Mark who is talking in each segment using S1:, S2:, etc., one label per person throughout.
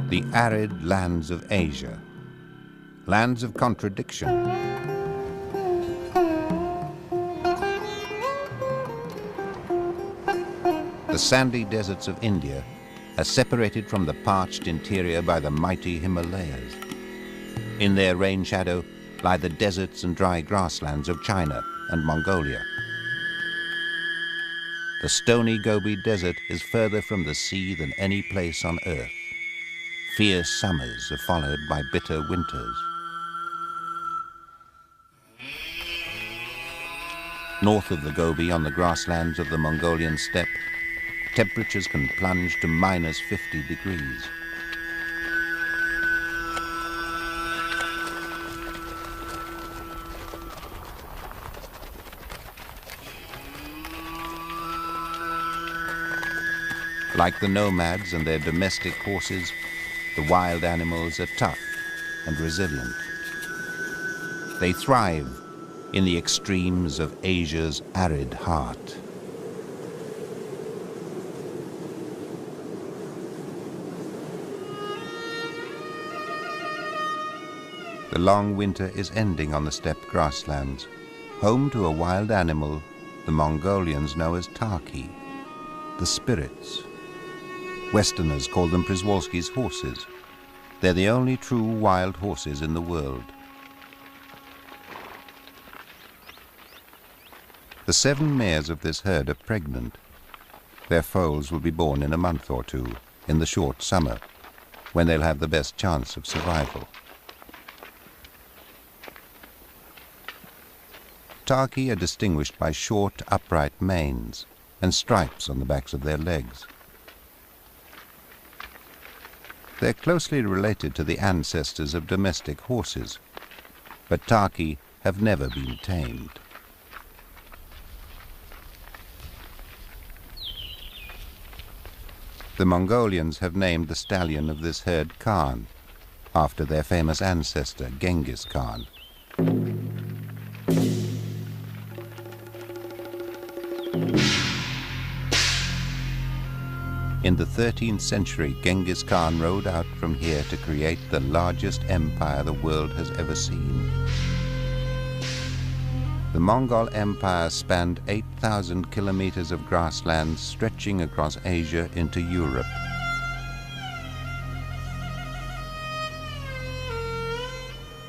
S1: The arid lands of Asia, lands of contradiction. The sandy deserts of India are separated from the parched interior by the mighty Himalayas. In their rain shadow lie the deserts and dry grasslands of China and Mongolia. The stony Gobi Desert is further from the sea than any place on earth. Fierce summers are followed by bitter winters. North of the Gobi, on the grasslands of the Mongolian steppe, temperatures can plunge to minus 50 degrees. Like the nomads and their domestic horses, the wild animals are tough and resilient. They thrive in the extremes of Asia's arid heart. The long winter is ending on the steppe grasslands, home to a wild animal the Mongolians know as Tarki, the spirits. Westerners call them Przewalski's horses. They're the only true wild horses in the world. The 7 mares of this herd are pregnant. Their foals will be born in a month or two, in the short summer, when they'll have the best chance of survival. Tarki are distinguished by short, upright manes and stripes on the backs of their legs. They're closely related to the ancestors of domestic horses, but Tarki have never been tamed. The Mongolians have named the stallion of this herd Khan, after their famous ancestor Genghis Khan. In the 13th century, Genghis Khan rode out from here to create the largest empire the world has ever seen. The Mongol Empire spanned 8,000 kilometers of grasslands stretching across Asia into Europe.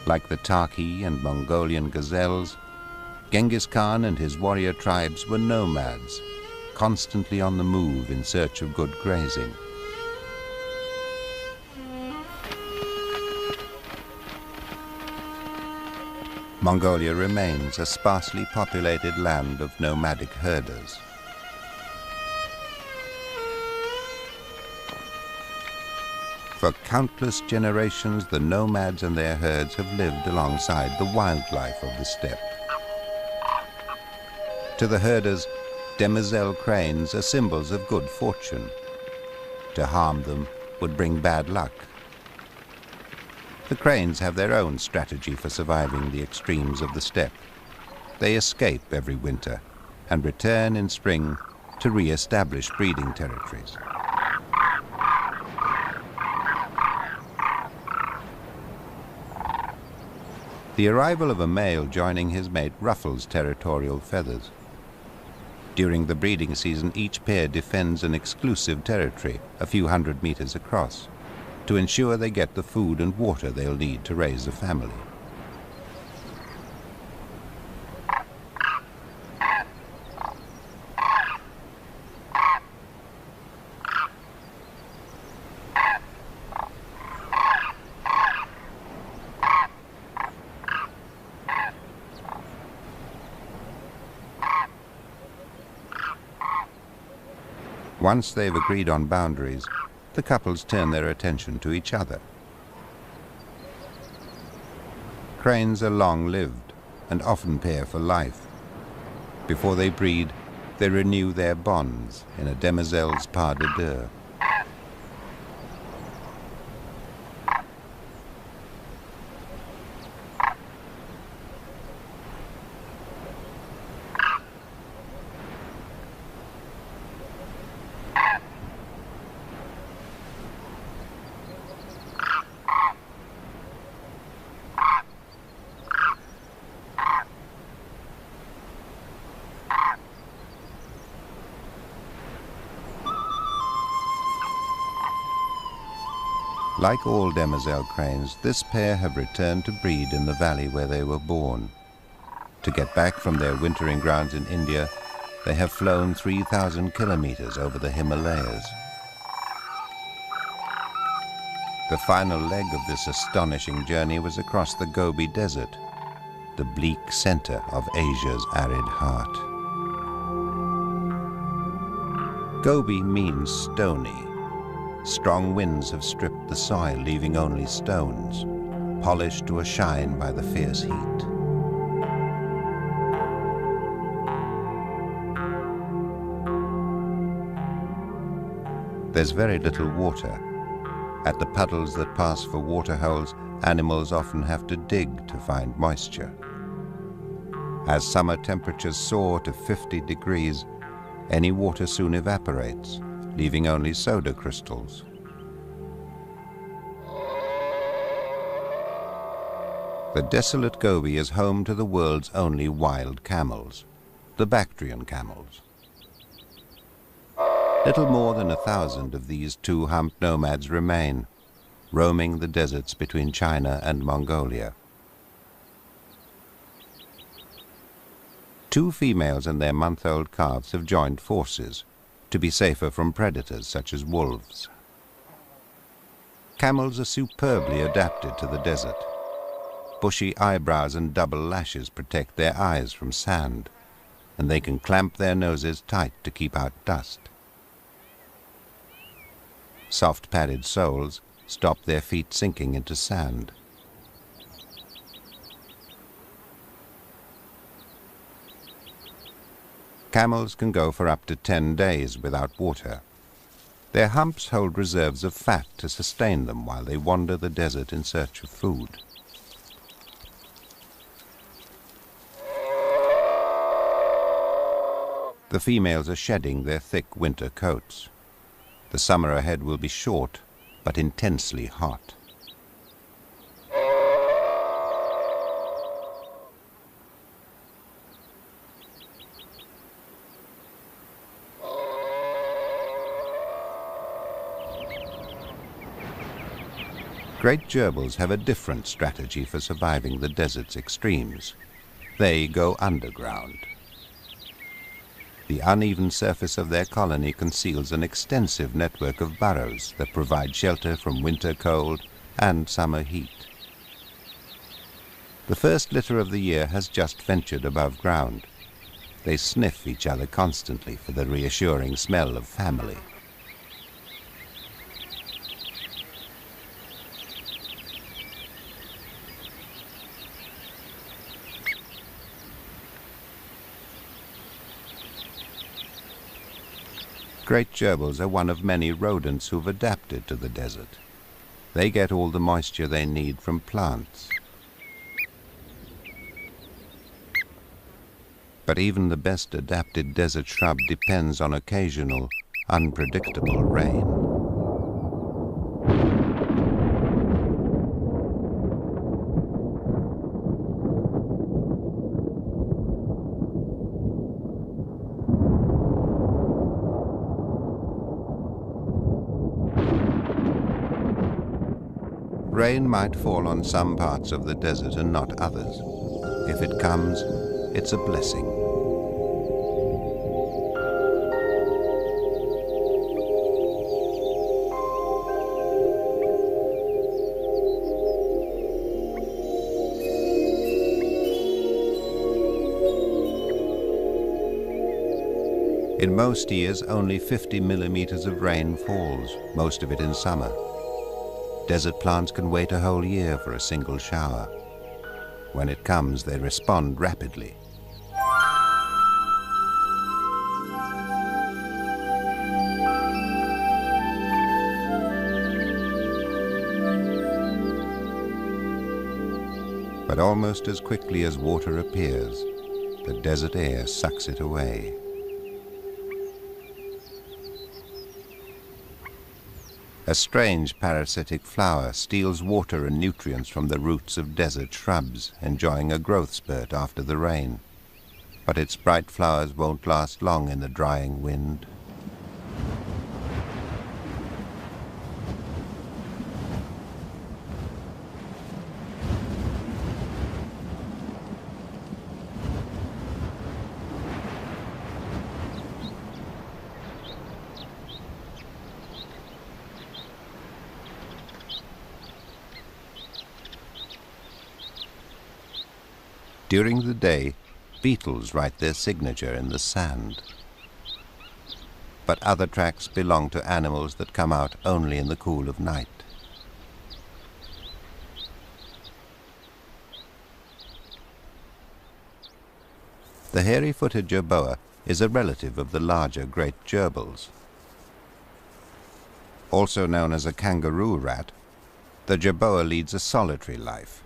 S1: Like the Tarki and Mongolian gazelles, Genghis Khan and his warrior tribes were nomads, constantly on the move in search of good grazing. Mongolia remains a sparsely populated land of nomadic herders. For countless generations, the nomads and their herds have lived alongside the wildlife of the steppe. To the herders, demoiselle cranes are symbols of good fortune. To harm them would bring bad luck. The cranes have their own strategy for surviving the extremes of the steppe. They escape every winter and return in spring to re-establish breeding territories. The arrival of a male joining his mate ruffles territorial feathers. During the breeding season, each pair defends an exclusive territory a few hundred meters across to ensure they get the food and water they'll need to raise a family. Once they've agreed on boundaries, the couples turn their attention to each other. Cranes are long-lived and often pair for life. Before they breed, they renew their bonds in a demoiselle's pas de deux. Like all demoiselle cranes, this pair have returned to breed in the valley where they were born. To get back from their wintering grounds in India, they have flown 3,000 kilometers over the Himalayas. The final leg of this astonishing journey was across the Gobi Desert, the bleak center of Asia's arid heart. Gobi means stony. Strong winds have stripped the soil, leaving only stones, polished to a shine by the fierce heat. There's very little water. At the puddles that pass for water holes, animals often have to dig to find moisture. As summer temperatures soar to 50 degrees, any water soon evaporates, leaving only soda crystals. The desolate Gobi is home to the world's only wild camels, the Bactrian camels. Little more than 1,000 of these two-humped nomads remain, roaming the deserts between China and Mongolia. Two females and their month-old calves have joined forces to be safer from predators such as wolves. Camels are superbly adapted to the desert. Bushy eyebrows and double lashes protect their eyes from sand, and they can clamp their noses tight to keep out dust. Soft padded soles stop their feet sinking into sand. Camels can go for up to 10 days without water. Their humps hold reserves of fat to sustain them while they wander the desert in search of food. The females are shedding their thick winter coats. The summer ahead will be short, but intensely hot. Great gerbils have a different strategy for surviving the desert's extremes. They go underground. The uneven surface of their colony conceals an extensive network of burrows that provide shelter from winter cold and summer heat. The first litter of the year has just ventured above ground. They sniff each other constantly for the reassuring smell of family. Great gerbils are one of many rodents who've adapted to the desert. They get all the moisture they need from plants. But even the best adapted desert shrub depends on occasional, unpredictable rain. Rain might fall on some parts of the desert and not others. If it comes, it's a blessing. In most years, only 50 millimeters of rain falls, most of it in summer. Desert plants can wait a whole year for a single shower. When it comes, they respond rapidly. But almost as quickly as water appears, the desert air sucks it away. A strange parasitic flower steals water and nutrients from the roots of desert shrubs, enjoying a growth spurt after the rain. But its bright flowers won't last long in the drying wind. During the day, beetles write their signature in the sand. But other tracks belong to animals that come out only in the cool of night. The hairy-footed jerboa is a relative of the larger great gerbils. Also known as a kangaroo rat, the jerboa leads a solitary life.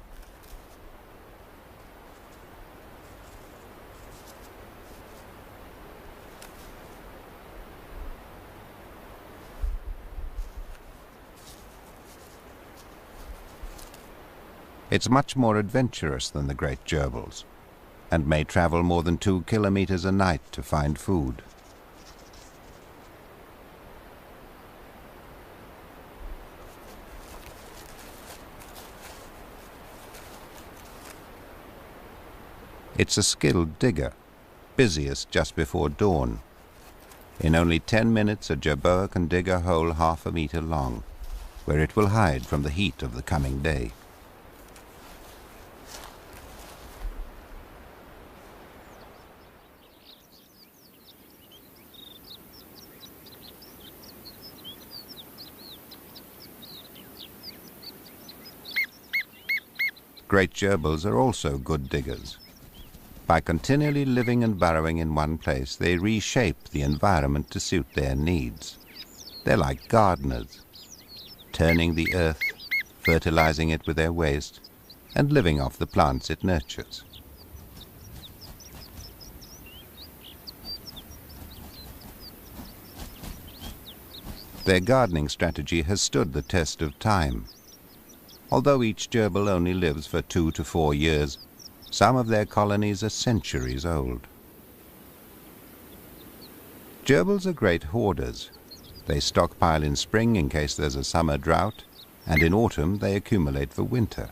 S1: It's much more adventurous than the great gerbils, and may travel more than 2 kilometers a night to find food. It's a skilled digger, busiest just before dawn. In only 10 minutes a jerboa can dig a hole 1/2 meter long, where it will hide from the heat of the coming day. Great gerbils are also good diggers. By continually living and burrowing in one place, they reshape the environment to suit their needs. They're like gardeners, turning the earth, fertilizing it with their waste, and living off the plants it nurtures. Their gardening strategy has stood the test of time. Although each gerbil only lives for 2 to 4 years, some of their colonies are centuries old. Gerbils are great hoarders. They stockpile in spring in case there's a summer drought, and in autumn they accumulate for winter.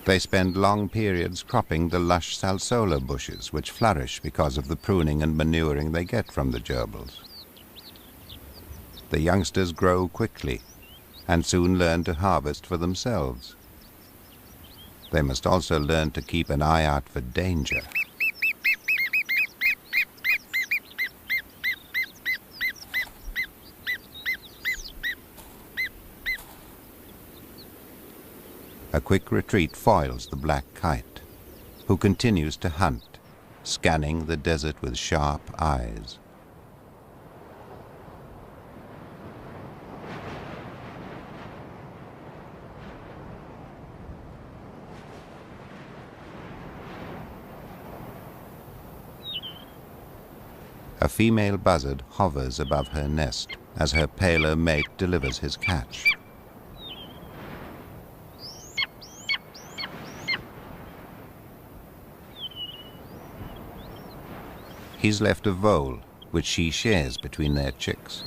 S1: They spend long periods cropping the lush salsola bushes which flourish because of the pruning and manuring they get from the gerbils. The youngsters grow quickly and soon learn to harvest for themselves. They must also learn to keep an eye out for danger. A quick retreat foils the black kite, who continues to hunt, scanning the desert with sharp eyes. A female buzzard hovers above her nest as her paler mate delivers his catch. He's left a vole, which she shares between their chicks.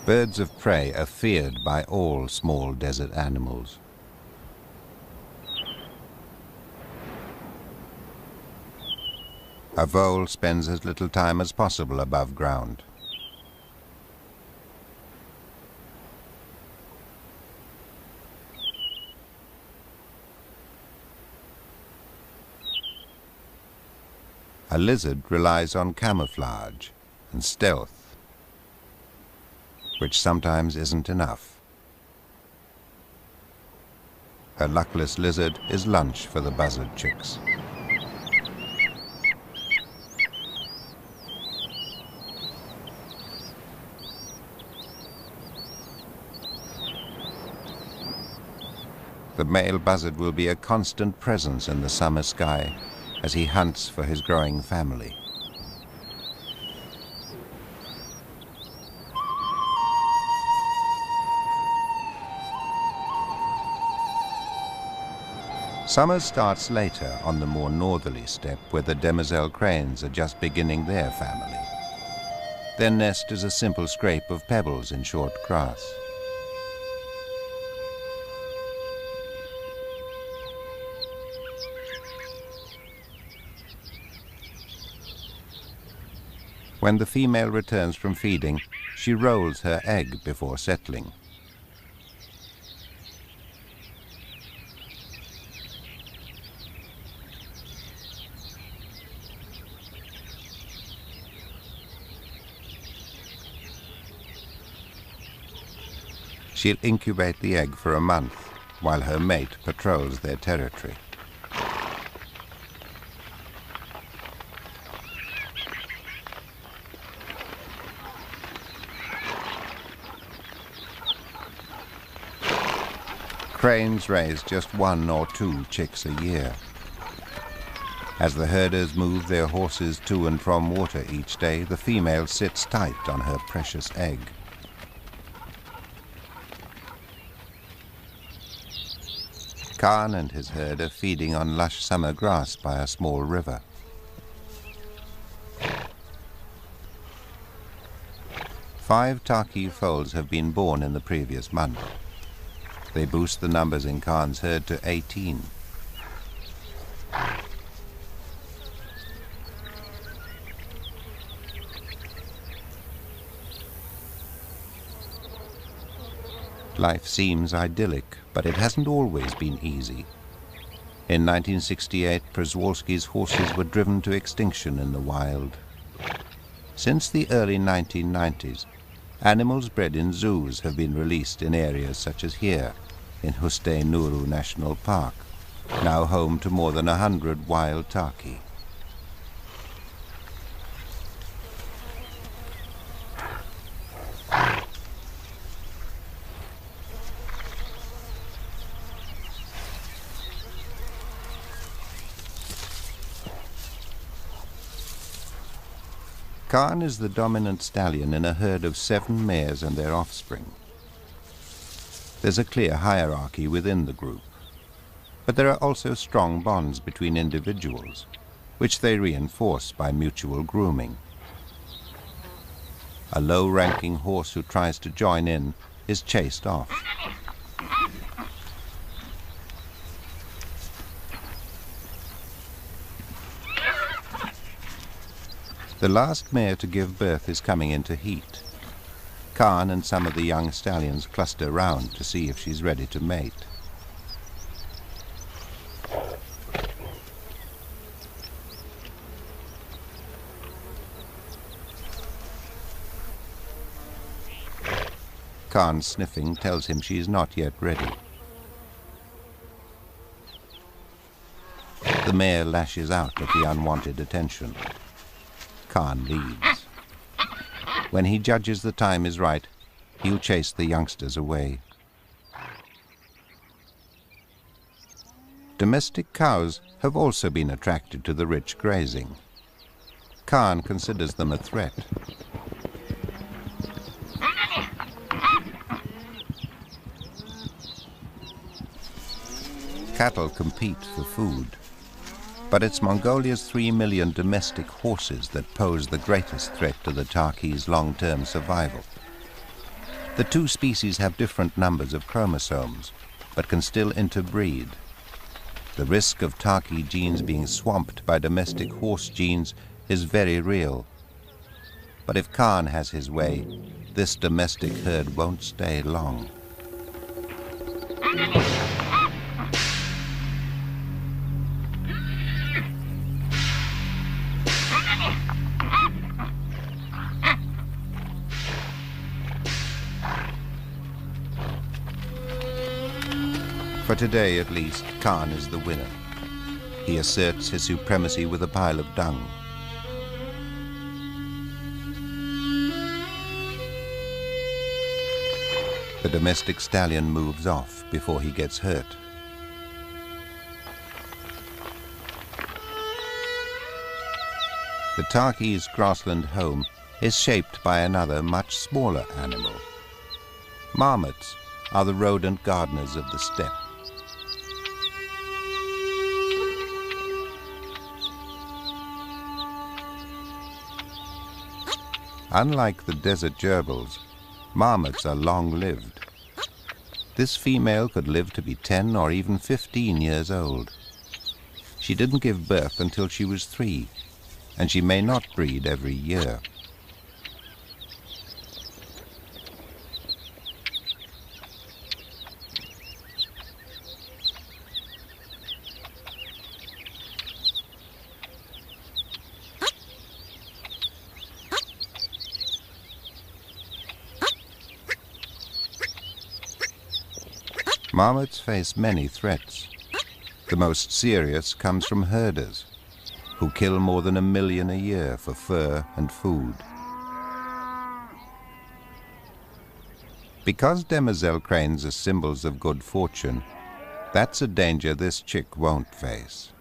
S1: Birds of prey are feared by all small desert animals. A vole spends as little time as possible above ground. A lizard relies on camouflage and stealth, which sometimes isn't enough. A luckless lizard is lunch for the buzzard chicks. The male buzzard will be a constant presence in the summer sky as he hunts for his growing family. Summer starts later on the more northerly steppe where the demoiselle cranes are just beginning their family. Their nest is a simple scrape of pebbles in short grass. When the female returns from feeding, she rolls her egg before settling. She'll incubate the egg for a month while her mate patrols their territory. Cranes raise just 1 or 2 chicks a year. As the herders move their horses to and from water each day, the female sits tight on her precious egg. Khan and his herd are feeding on lush summer grass by a small river. Five turkey foals have been born in the previous month. They boost the numbers in Khan's herd to 18. Life seems idyllic, but it hasn't always been easy. In 1968, Przewalski's horses were driven to extinction in the wild. Since the early 1990s, animals bred in zoos have been released in areas such as here, in Huste Nuru National Park, now home to more than 100 wild turkey. Khan is the dominant stallion in a herd of 7 mares and their offspring. There's a clear hierarchy within the group, but there are also strong bonds between individuals, which they reinforce by mutual grooming. A low-ranking horse who tries to join in is chased off. The last mare to give birth is coming into heat. Khan and some of the young stallions cluster round to see if she's ready to mate. Khan's sniffing tells him she's not yet ready. The mare lashes out at the unwanted attention. Khan leads. When he judges the time is right, he'll chase the youngsters away. Domestic cows have also been attracted to the rich grazing. Khan considers them a threat. Cattle compete for food, but it's Mongolia's 3 million domestic horses that pose the greatest threat to the Tarki's long-term survival. The two species have different numbers of chromosomes, but can still interbreed. The risk of Tarki genes being swamped by domestic horse genes is very real. But if Khan has his way, this domestic herd won't stay long. For today, at least, Khan is the winner. He asserts his supremacy with a pile of dung. The domestic stallion moves off before he gets hurt. The Tarki's grassland home is shaped by another, much smaller animal. Marmots are the rodent gardeners of the steppe. Unlike the desert gerbils, marmots are long-lived. This female could live to be 10 or even 15 years old. She didn't give birth until she was 3, and she may not breed every year. Marmots face many threats. The most serious comes from herders, who kill more than 1 million a year for fur and food. Because demoiselle cranes are symbols of good fortune, that's a danger this chick won't face.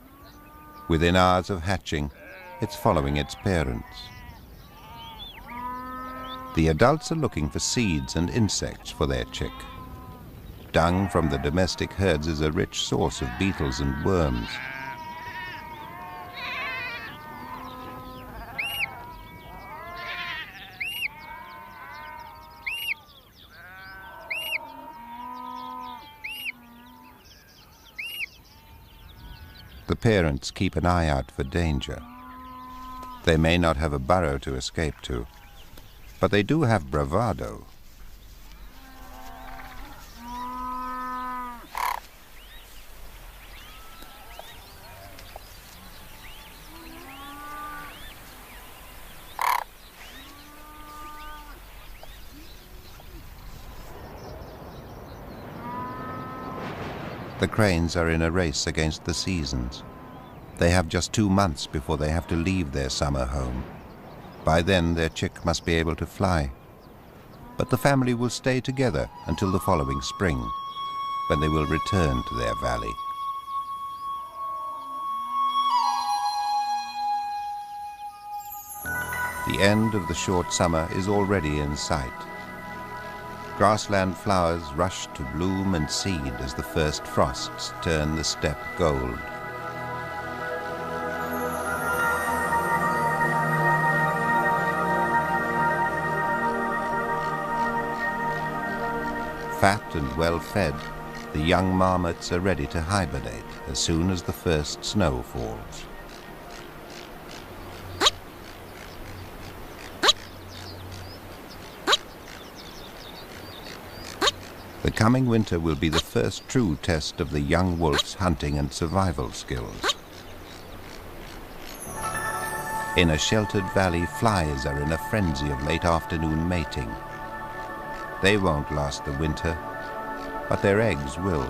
S1: Within hours of hatching, it's following its parents. The adults are looking for seeds and insects for their chick. Dung from the domestic herds is a rich source of beetles and worms. The parents keep an eye out for danger. They may not have a burrow to escape to, but they do have bravado. The cranes are in a race against the seasons. They have just 2 months before they have to leave their summer home. By then, their chick must be able to fly. But the family will stay together until the following spring, when they will return to their valley. The end of the short summer is already in sight. Grassland flowers rush to bloom and seed as the first frosts turn the steppe gold. Fat and well-fed, the young marmots are ready to hibernate as soon as the first snow falls. The coming winter will be the first true test of the young wolf's hunting and survival skills. In a sheltered valley, flies are in a frenzy of late afternoon mating. They won't last the winter, but their eggs will.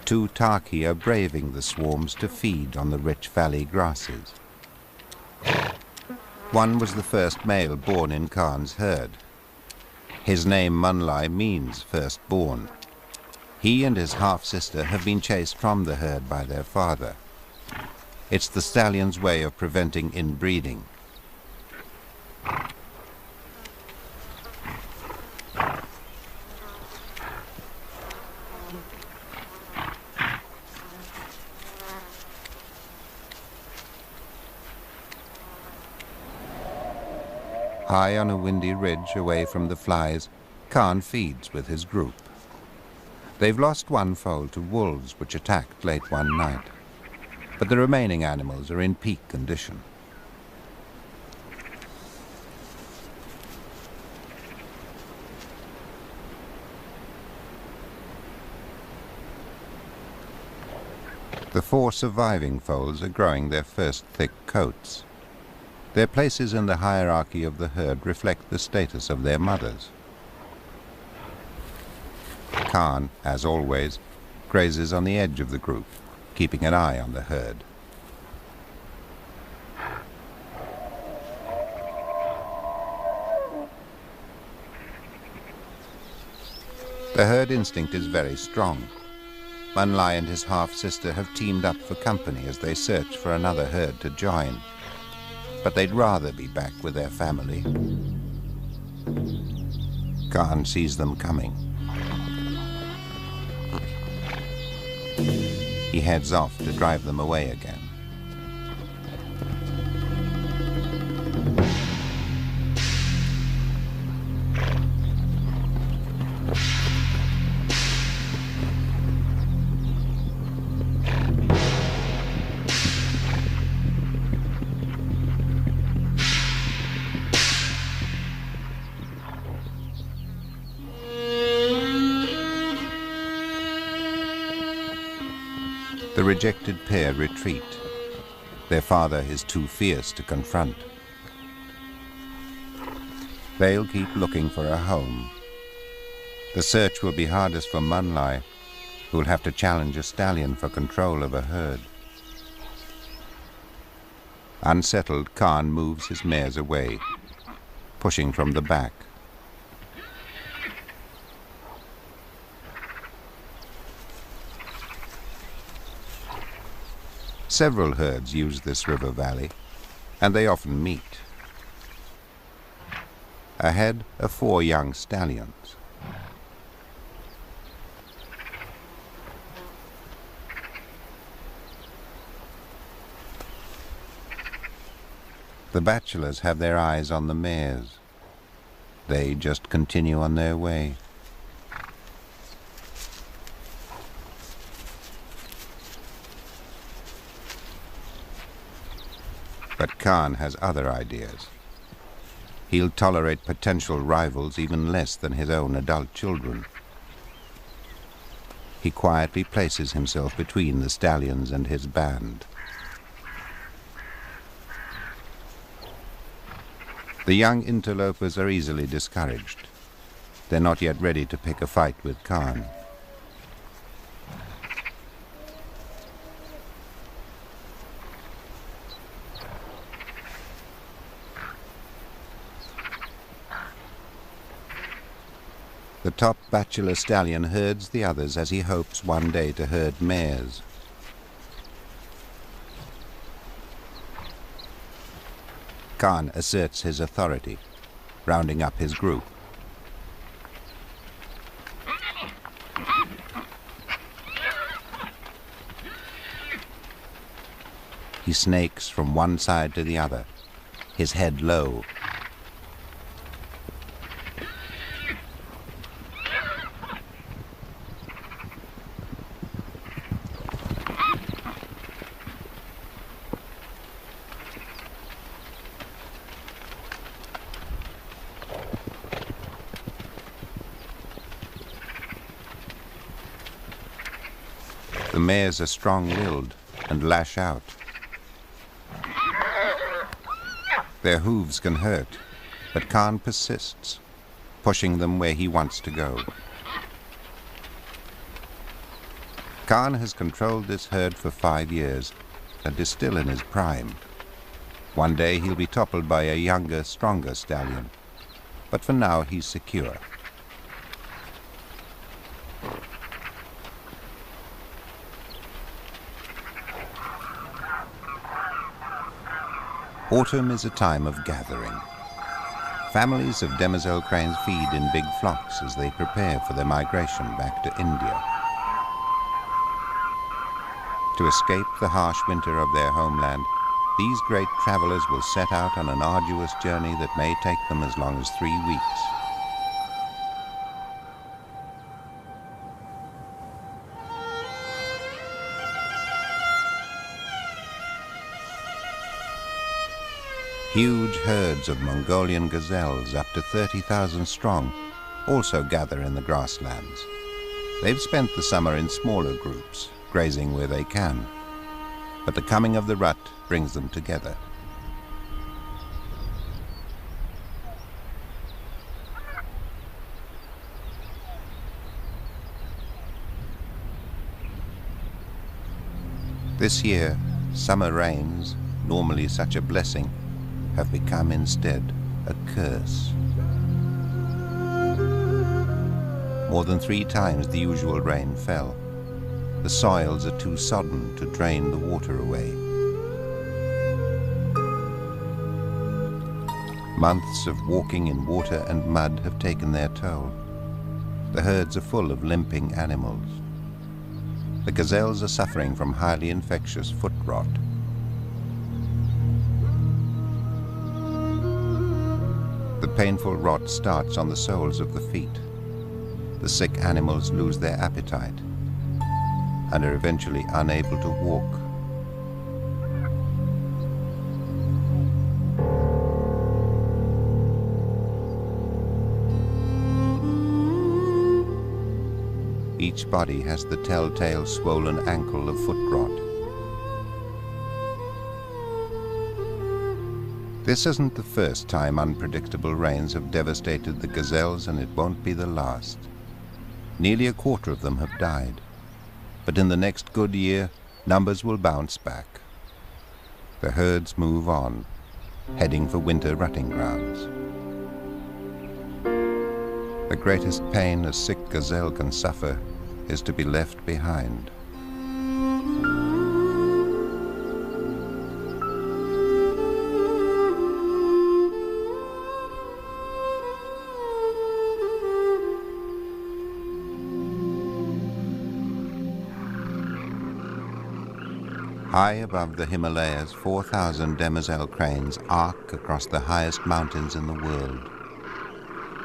S1: Two Tarki are braving the swarms to feed on the rich valley grasses. One was the first male born in Khan's herd. His name Munlai means firstborn. He and his half-sister have been chased from the herd by their father. It's the stallion's way of preventing inbreeding. High on a windy ridge away from the flies, Khan feeds with his group. They've lost one foal to wolves which attacked late one night, but the remaining animals are in peak condition. The 4 surviving foals are growing their first thick coats. Their places in the hierarchy of the herd reflect the status of their mothers. Khan, as always, grazes on the edge of the group, keeping an eye on the herd. The herd instinct is very strong. Munlai and his half-sister have teamed up for company as they search for another herd to join. But they'd rather be back with their family. Khan sees them coming. He heads off to drive them away again. The rejected pair retreat. Their father is too fierce to confront. They'll keep looking for a home. The search will be hardest for Munlai, who'll have to challenge a stallion for control of a herd. Unsettled, Khan moves his mares away, pushing from the back. Several herds use this river valley, and they often meet. Ahead are 4 young stallions. The bachelors have their eyes on the mares. They just continue on their way. But Khan has other ideas. He'll tolerate potential rivals even less than his own adult children. He quietly places himself between the stallions and his band. The young interlopers are easily discouraged. They're not yet ready to pick a fight with Khan. The top bachelor stallion herds the others as he hopes one day to herd mares. Khan asserts his authority, rounding up his group. He snakes from one side to the other, his head low. The mares are strong-willed and lash out. Their hooves can hurt, but Khan persists, pushing them where he wants to go. Khan has controlled this herd for 5 years and is still in his prime. One day he'll be toppled by a younger, stronger stallion, but for now he's secure. Autumn is a time of gathering. Families of demoiselle cranes feed in big flocks as they prepare for their migration back to India. To escape the harsh winter of their homeland, these great travelers will set out on an arduous journey that may take them as long as 3 weeks. Huge herds of Mongolian gazelles, up to 30,000 strong, also gather in the grasslands. They've spent the summer in smaller groups, grazing where they can. But the coming of the rut brings them together. This year, summer rains, normally such a blessing, have become instead a curse. More than 3 times the usual rain fell. The soils are too sodden to drain the water away. Months of walking in water and mud have taken their toll. The herds are full of limping animals. The gazelles are suffering from highly infectious foot rot. The painful rot starts on the soles of the feet. The sick animals lose their appetite and are eventually unable to walk. Each body has the telltale swollen ankle of foot rot. This isn't the first time unpredictable rains have devastated the gazelles, and it won't be the last. Nearly a quarter of them have died. But in the next good year, numbers will bounce back. The herds move on, heading for winter rutting grounds. The greatest pain a sick gazelle can suffer is to be left behind. High above the Himalayas, 4,000 demoiselle cranes arc across the highest mountains in the world.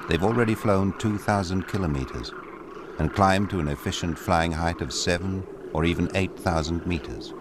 S1: They've already flown 2,000 kilometers and climbed to an efficient flying height of 7 or even 8,000 meters.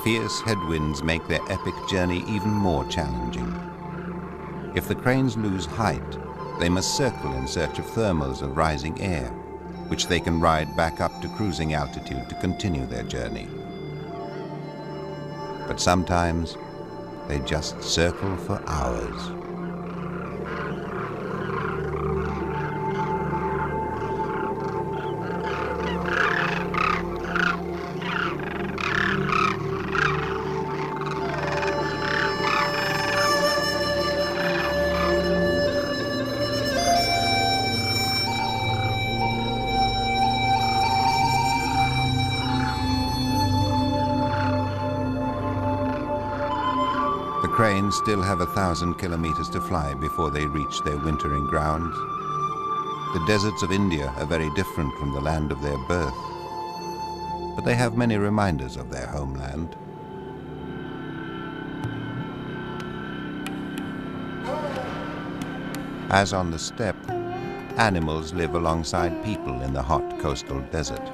S1: Fierce headwinds make their epic journey even more challenging. If the cranes lose height, they must circle in search of thermals of rising air, which they can ride back up to cruising altitude to continue their journey. But sometimes they just circle for hours. The cranes still have 1,000 kilometers to fly before they reach their wintering grounds. The deserts of India are very different from the land of their birth, but they have many reminders of their homeland. As on the steppe, animals live alongside people in the hot coastal desert.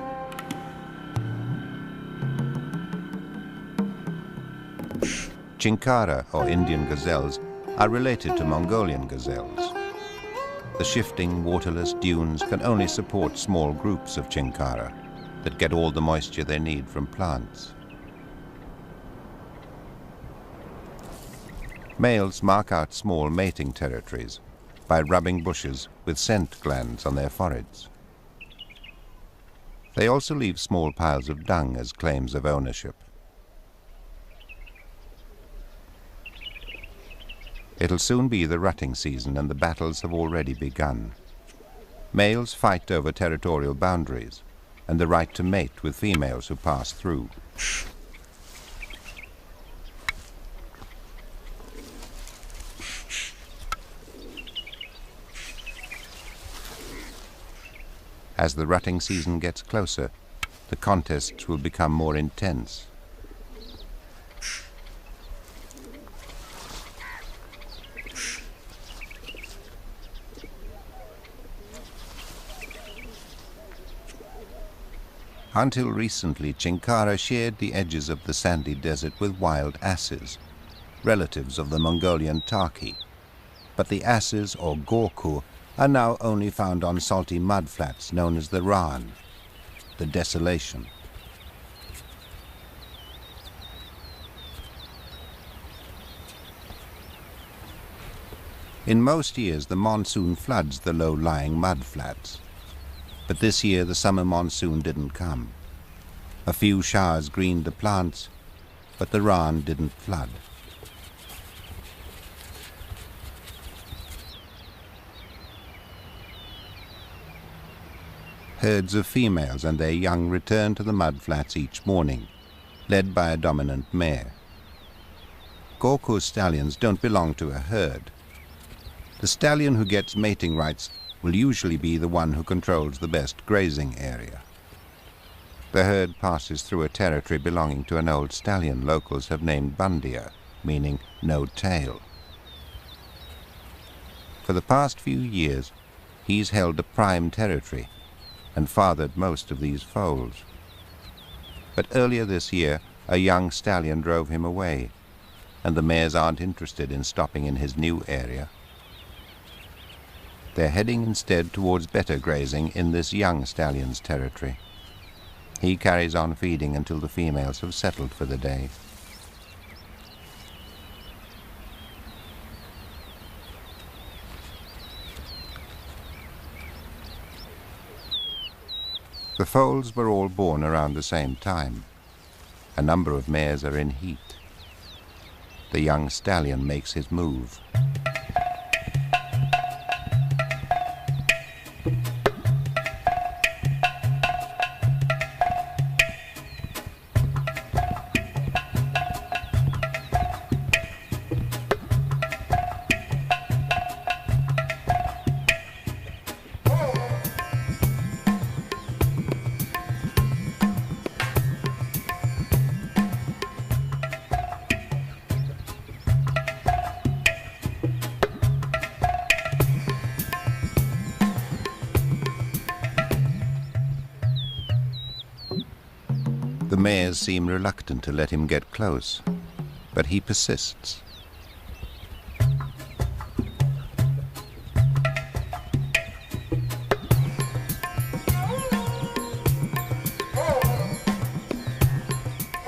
S1: Chinkara, or Indian gazelles, are related to Mongolian gazelles. The shifting, waterless dunes can only support small groups of Chinkara that get all the moisture they need from plants. Males mark out small mating territories by rubbing bushes with scent glands on their foreheads. They also leave small piles of dung as claims of ownership. It'll soon be the rutting season, and the battles have already begun. Males fight over territorial boundaries and the right to mate with females who pass through. As the rutting season gets closer, the contests will become more intense. Until recently, Chinkara shared the edges of the sandy desert with wild asses, relatives of the Mongolian Tarki. But the asses, or Gorku, are now only found on salty mudflats known as the Ran, the desolation. In most years, the monsoon floods the low-lying mudflats. But this year the summer monsoon didn't come. A few showers greened the plants, but the Ran didn't flood. Herds of females and their young return to the mudflats each morning, led by a dominant mare. Gorku stallions don't belong to a herd. The stallion who gets mating rights will usually be the one who controls the best grazing area. The herd passes through a territory belonging to an old stallion locals have named Bandia, meaning no tail. For the past few years, he's held a prime territory and fathered most of these foals. But earlier this year, a young stallion drove him away, and the mares aren't interested in stopping in his new area. They're heading instead towards better grazing in this young stallion's territory. He carries on feeding until the females have settled for the day. The foals were all born around the same time. A number of mares are in heat. The young stallion makes his move. The mares seem reluctant to let him get close, but he persists.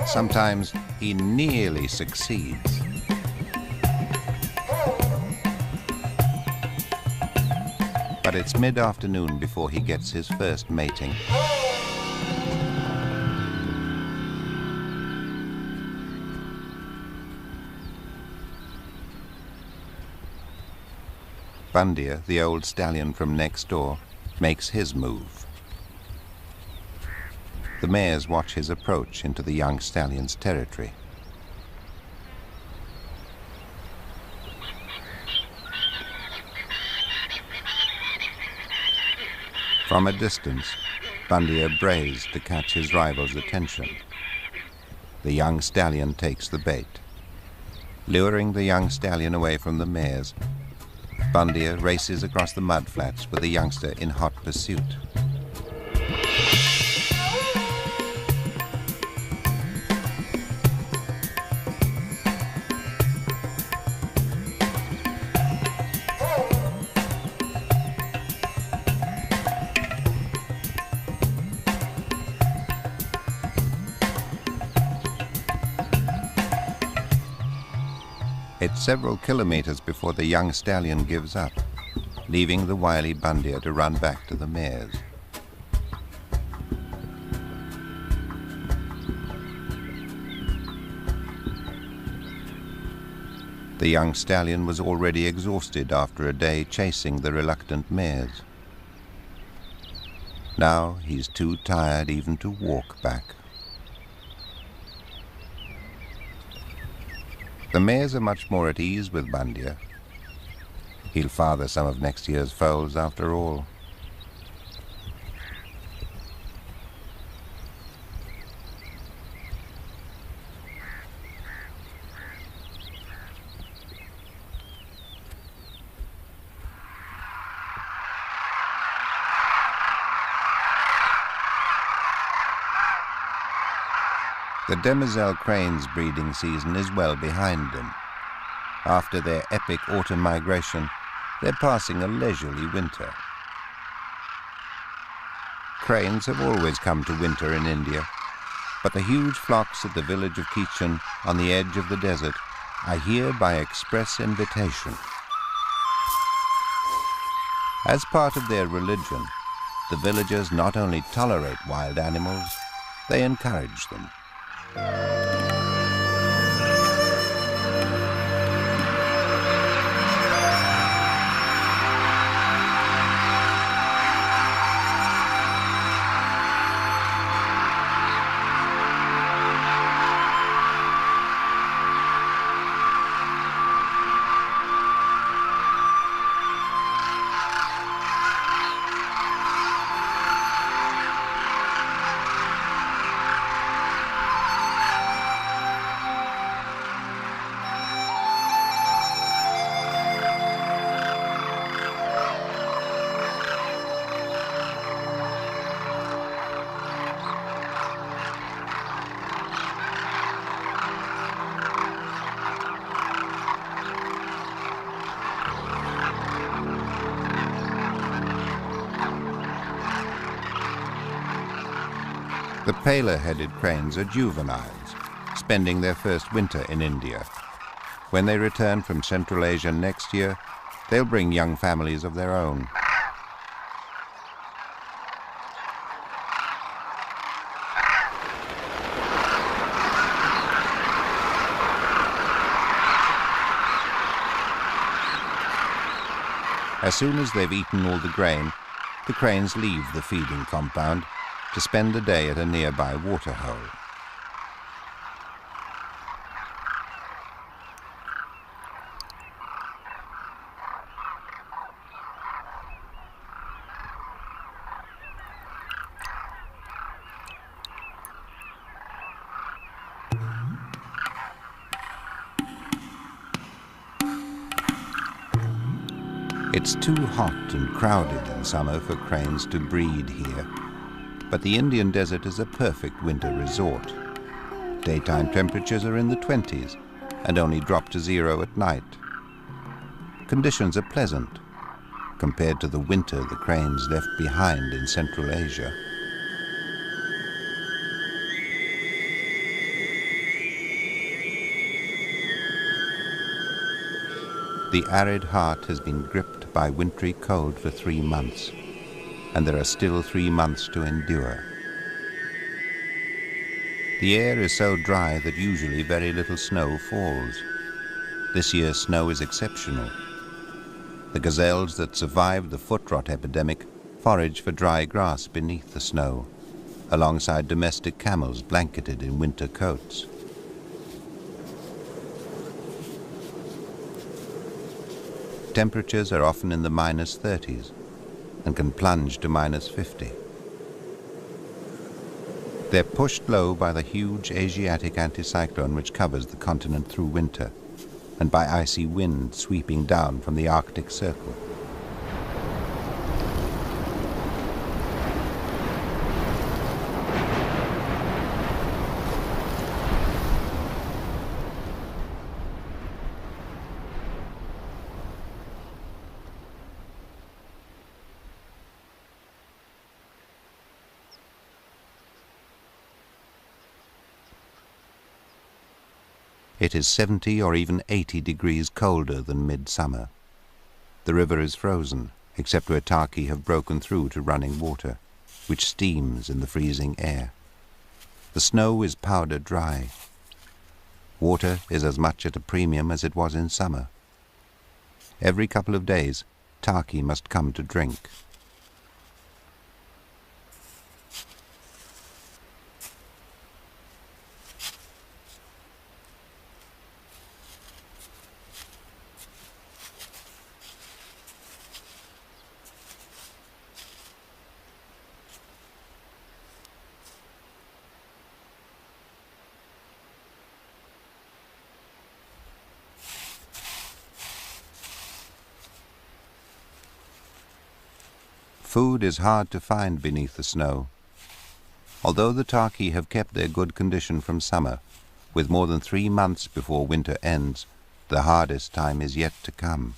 S1: Sometimes he nearly succeeds. But it's mid-afternoon before he gets his first mating. Bandia, the old stallion from next door, makes his move. The mares watch his approach into the young stallion's territory. From a distance, Bandia brays to catch his rival's attention. The young stallion takes the bait. Luring the young stallion away from the mares, Bandia races across the mudflats with the youngster in hot pursuit. It's several kilometers before the young stallion gives up, leaving the wily Bandia to run back to the mares. The young stallion was already exhausted after a day chasing the reluctant mares. Now he's too tired even to walk back. The mares are much more at ease with Bandia. He'll father some of next year's foals after all. The demoiselle crane's breeding season is well behind them. After their epic autumn migration, they're passing a leisurely winter. Cranes have always come to winter in India, but the huge flocks at the village of Kitchen on the edge of the desert are here by express invitation. As part of their religion, the villagers not only tolerate wild animals, they encourage them. The paler-headed cranes are juveniles, spending their first winter in India. When they return from Central Asia next year, they'll bring young families of their own. As soon as they've eaten all the grain, the cranes leave the feeding compound to spend the day at a nearby waterhole. It's too hot and crowded in summer for cranes to breed here, but the Indian desert is a perfect winter resort. Daytime temperatures are in the 20s and only drop to 0 at night. Conditions are pleasant compared to the winter the cranes left behind in Central Asia. The arid heart has been gripped by wintry cold for 3 months, and there are still 3 months to endure. The air is so dry that usually very little snow falls. This year's snow is exceptional. The gazelles that survived the foot rot epidemic forage for dry grass beneath the snow, alongside domestic camels blanketed in winter coats. Temperatures are often in the -30s and can plunge to -50. They're pushed low by the huge Asiatic anticyclone which covers the continent through winter, and by icy wind sweeping down from the Arctic Circle. It is 70 or even 80 degrees colder than midsummer. The river is frozen, except where tarki have broken through to running water, which steams in the freezing air. The snow is powder dry. Water is as much at a premium as it was in summer. Every couple of days, tarki must come to drink. Food is hard to find beneath the snow. Although the tarki have kept their good condition from summer, with more than 3 months before winter ends, the hardest time is yet to come.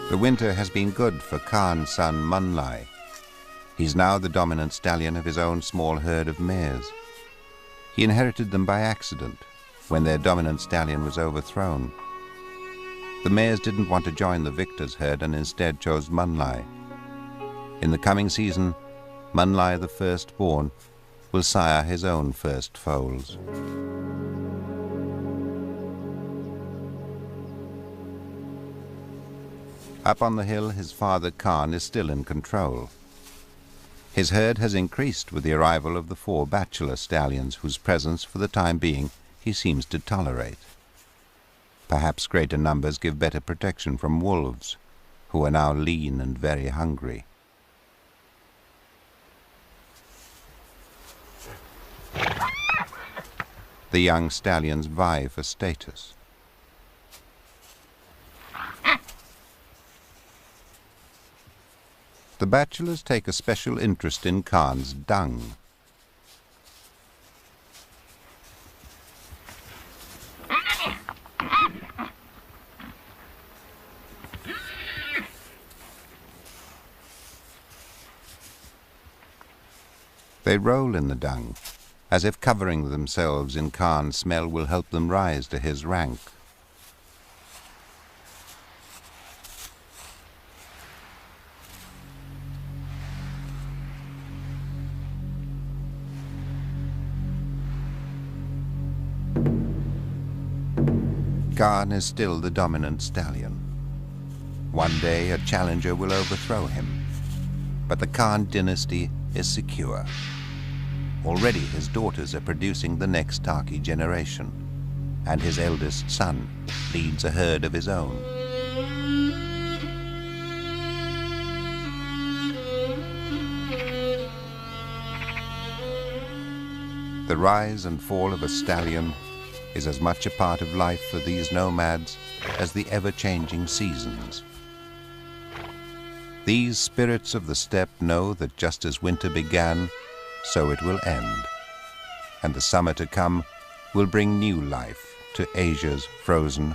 S1: The winter has been good for Khan's son Munlai. He's now the dominant stallion of his own small herd of mares. He inherited them by accident when their dominant stallion was overthrown. The mares didn't want to join the victor's herd and instead chose Munlai. In the coming season, Munlai, the firstborn, will sire his own first foals. Up on the hill, his father Khan is still in control. His herd has increased with the arrival of the 4 bachelor stallions whose presence, for the time being, he seems to tolerate. Perhaps greater numbers give better protection from wolves, who are now lean and very hungry. The young stallions vie for status. The bachelors take a special interest in Khan's dung. They roll in the dung, as if covering themselves in Khan's smell will help them rise to his rank. Khan is still the dominant stallion. One day a challenger will overthrow him, but the Khan dynasty is secure. Already his daughters are producing the next tarki generation, and his eldest son leads a herd of his own. The rise and fall of a stallion is as much a part of life for these nomads as the ever-changing seasons. These spirits of the steppe know that just as winter began, so it will end, and the summer to come will bring new life to Asia's frozen